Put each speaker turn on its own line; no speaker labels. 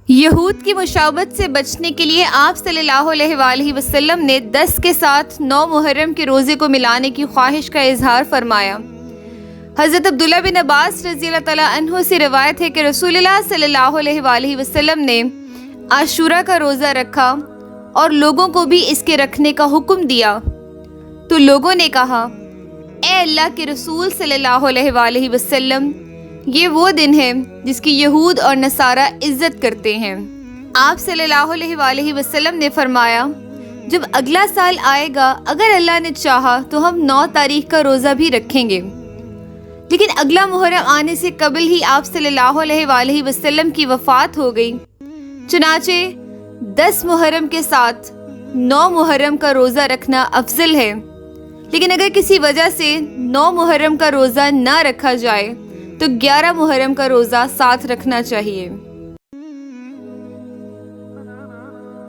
یہود کی مشابہت سے بچنے کے لیے آپ صلی اللہ علیہ وآلہ وسلم نے 10 کے ساتھ 9 محرم کے روزے کو ملانے کی خواہش کا اظہار فرمایا۔ حضرت عبداللہ بن عباس رضی اللہ تعالیٰ عنہ سے روایت ہے کہ رسول اللہ صلی اللہ علیہ وآلہ وسلم نے عاشورہ کا روزہ رکھا اور لوگوں کو بھی اس کے رکھنے کا حکم دیا، تو لوگوں نے کہا، اے اللہ کے رسول صلی اللہ علیہ وآلہ وسلم، یہ وہ دن ہے جس کی یہود اور نصارہ عزت کرتے ہیں۔ آپ صلی اللہ علیہ وآلہ وسلم نے فرمایا، جب اگلا سال آئے گا اگر اللہ نے چاہا تو ہم 9 تاریخ کا روزہ بھی رکھیں گے۔ لیکن اگلا محرم آنے سے قبل ہی آپ صلی اللہ علیہ وآلہ وسلم کی وفات ہو گئی، چنانچہ 10 محرم کے ساتھ 9 محرم کا روزہ رکھنا افضل ہے۔ لیکن اگر کسی وجہ سے 9 محرم کا روزہ نہ رکھا جائے تو 11 محرم کا روزہ ساتھ رکھنا چاہیے۔